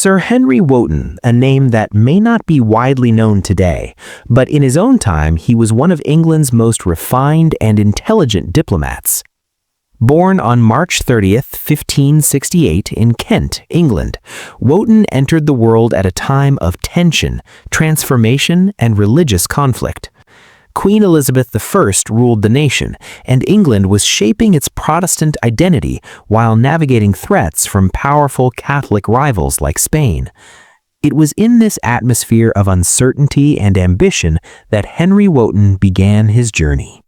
Sir Henry Wotton, a name that may not be widely known today, but in his own time he was one of England's most refined and intelligent diplomats. Born on March 30th, 1568 in Kent, England, Wotton entered the world at a time of tension, transformation, and religious conflict. Queen Elizabeth I ruled the nation, and England was shaping its Protestant identity while navigating threats from powerful Catholic rivals like Spain. It was in this atmosphere of uncertainty and ambition that Henry Wotton began his journey.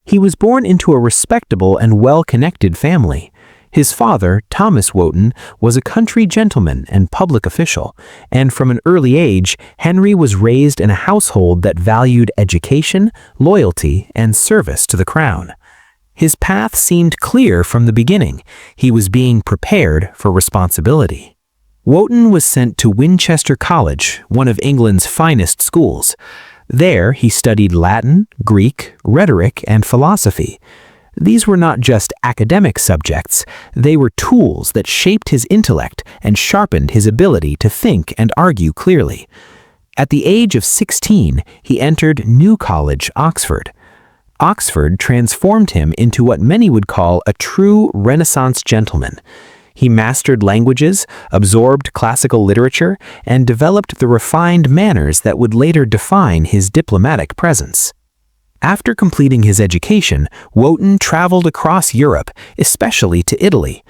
He was born into a respectable and well-connected family. His father, Thomas Wotton, was a country gentleman and public official, and from an early age, Henry was raised in a household that valued education, loyalty, and service to the crown. His path seemed clear from the beginning. He was being prepared for responsibility. Wotton was sent to Winchester College, one of England's finest schools. There, he studied Latin, Greek, rhetoric, and philosophy. These were not just academic subjects, they were tools that shaped his intellect and sharpened his ability to think and argue clearly. At the age of 16, he entered New College, Oxford. Oxford transformed him into what many would call a true Renaissance gentleman. He mastered languages, absorbed classical literature, and developed the refined manners that would later define his diplomatic presence. After completing his education, Wotton traveled across Europe, especially to Italy.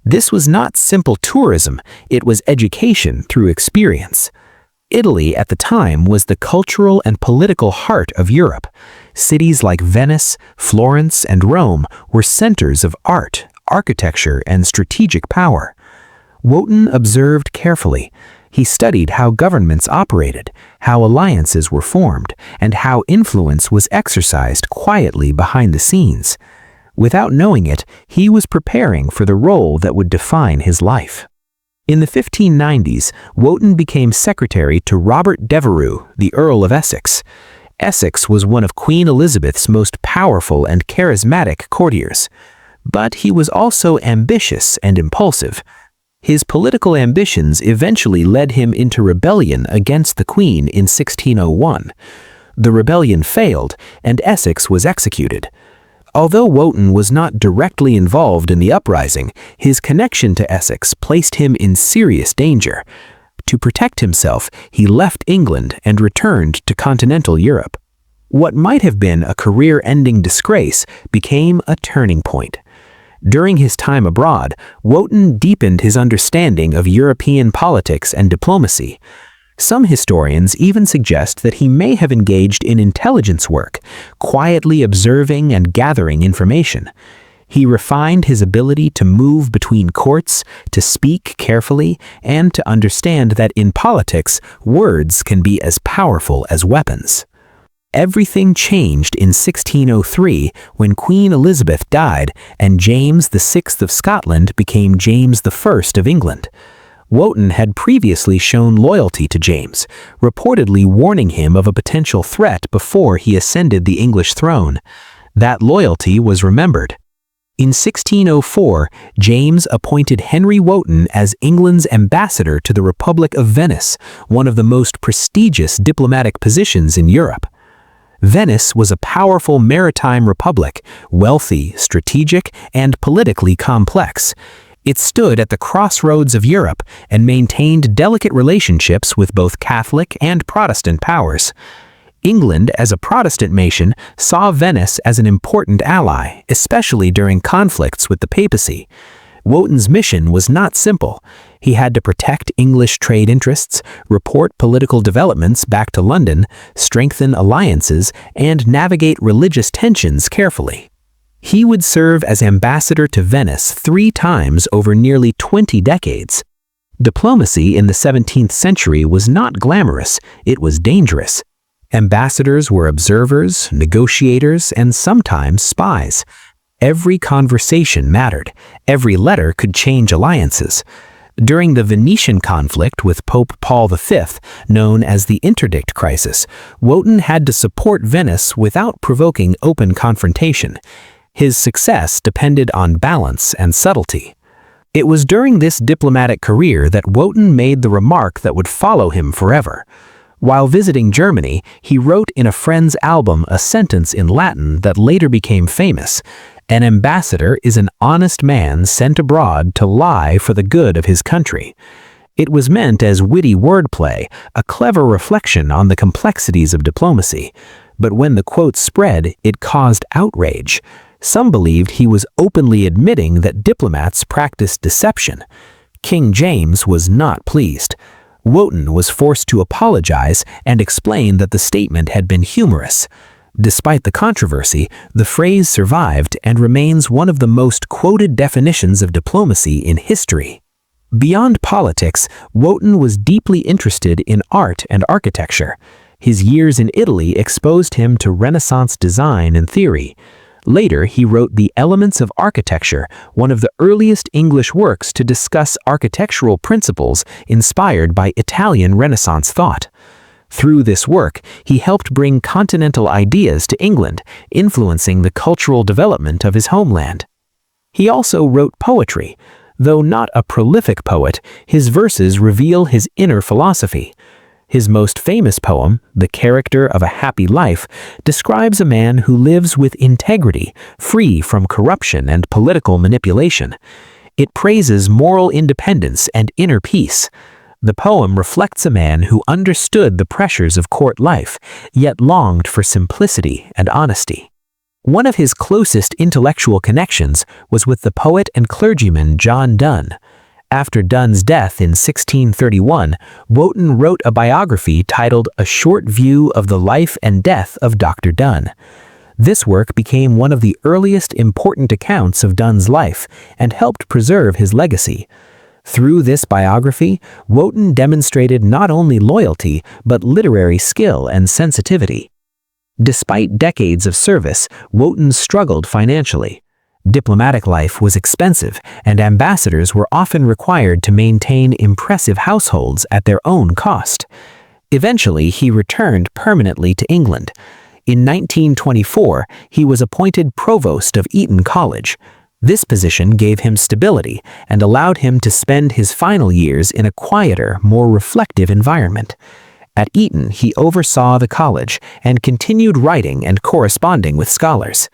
This was not simple tourism, it was education through experience. Italy at the time was the cultural and political heart of Europe. Cities like Venice, Florence, and Rome were centers of art, architecture, and strategic power. Wotton observed carefully. He studied how governments operated, how alliances were formed, and how influence was exercised quietly behind the scenes. Without knowing it, he was preparing for the role that would define his life. In the 1590s, Wotton became secretary to Robert Devereux, the Earl of Essex. Essex was one of Queen Elizabeth's most powerful and charismatic courtiers. But he was also ambitious and impulsive. His political ambitions eventually led him into rebellion against the Queen in 1601. The rebellion failed, and Essex was executed. Although Wotton was not directly involved in the uprising, his connection to Essex placed him in serious danger. To protect himself, he left England and returned to continental Europe. What might have been a career-ending disgrace became a turning point. During his time abroad, Wotton deepened his understanding of European politics and diplomacy. Some historians even suggest that he may have engaged in intelligence work, quietly observing and gathering information. He refined his ability to move between courts, to speak carefully, and to understand that in politics, words can be as powerful as weapons. Everything changed in 1603 when Queen Elizabeth died and James VI of Scotland became James I of England. Wotton had previously shown loyalty to James, reportedly warning him of a potential threat before he ascended the English throne. That loyalty was remembered. In 1604, James appointed Henry Wotton as England's ambassador to the Republic of Venice, one of the most prestigious diplomatic positions in Europe. Venice was a powerful maritime republic, wealthy, strategic, and politically complex. It stood at the crossroads of Europe and maintained delicate relationships with both Catholic and Protestant powers. England, as a Protestant nation, saw Venice as an important ally, especially during conflicts with the papacy. Wotton's mission was not simple. He had to protect English trade interests, report political developments back to London, strengthen alliances, and navigate religious tensions carefully. He would serve as ambassador to Venice 3 times over nearly 20 decades. Diplomacy in the 17th century was not glamorous, it was dangerous. Ambassadors were observers, negotiators, and sometimes spies. Every conversation mattered. Every letter could change alliances. During the Venetian conflict with Pope Paul V, known as the Interdict Crisis, Wotton had to support Venice without provoking open confrontation. His success depended on balance and subtlety. It was during this diplomatic career that Wotton made the remark that would follow him forever. While visiting Germany, he wrote in a friend's album a sentence in Latin that later became famous: "An ambassador is an honest man sent abroad to lie for the good of his country." It was meant as witty wordplay, a clever reflection on the complexities of diplomacy. But when the quote spread, it caused outrage. Some believed he was openly admitting that diplomats practiced deception. King James was not pleased. Wotton was forced to apologize and explain that the statement had been humorous. Despite the controversy, the phrase survived and remains one of the most quoted definitions of diplomacy in history. Beyond politics, Wotton was deeply interested in art and architecture. His years in Italy exposed him to Renaissance design and theory. Later, he wrote The Elements of Architecture, one of the earliest English works to discuss architectural principles inspired by Italian Renaissance thought. Through this work, he helped bring continental ideas to England, influencing the cultural development of his homeland. He also wrote poetry. Though not a prolific poet, his verses reveal his inner philosophy. His most famous poem, The Character of a Happy Life, describes a man who lives with integrity, free from corruption and political manipulation. It praises moral independence and inner peace. The poem reflects a man who understood the pressures of court life, yet longed for simplicity and honesty. One of his closest intellectual connections was with the poet and clergyman John Donne. After Donne's death in 1631, Wotton wrote a biography titled A Short View of the Life and Death of Dr. Donne. This work became one of the earliest important accounts of Donne's life and helped preserve his legacy. Through this biography, Wotton demonstrated not only loyalty, but literary skill and sensitivity. Despite decades of service, Wotton struggled financially. Diplomatic life was expensive, and ambassadors were often required to maintain impressive households at their own cost. Eventually, he returned permanently to England. In 1924, he was appointed provost of Eton College. This position gave him stability and allowed him to spend his final years in a quieter, more reflective environment. At Eton, he oversaw the college and continued writing and corresponding with scholars.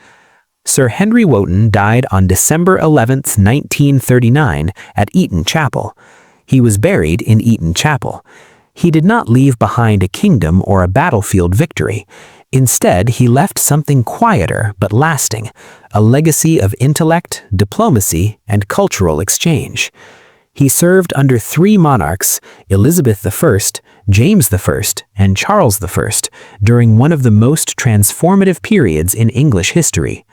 Sir Henry Wotton died on December 11, 1939, at Eton Chapel. He was buried in Eton Chapel. He did not leave behind a kingdom or a battlefield victory. Instead, he left something quieter but lasting, a legacy of intellect, diplomacy, and cultural exchange. He served under 3 monarchs, Elizabeth I, James I, and Charles I, during one of the most transformative periods in English history.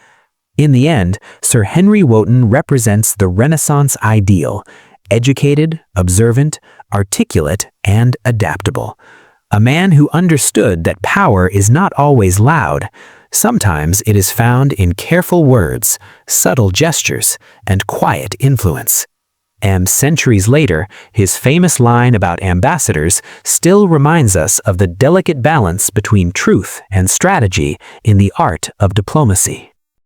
In the end, Sir Henry Wotton represents the Renaissance ideal: educated, observant, articulate, and adaptable. A man who understood that power is not always loud. Sometimes it is found in careful words, subtle gestures, and quiet influence. And centuries later, his famous line about ambassadors still reminds us of the delicate balance between truth and strategy in the art of diplomacy.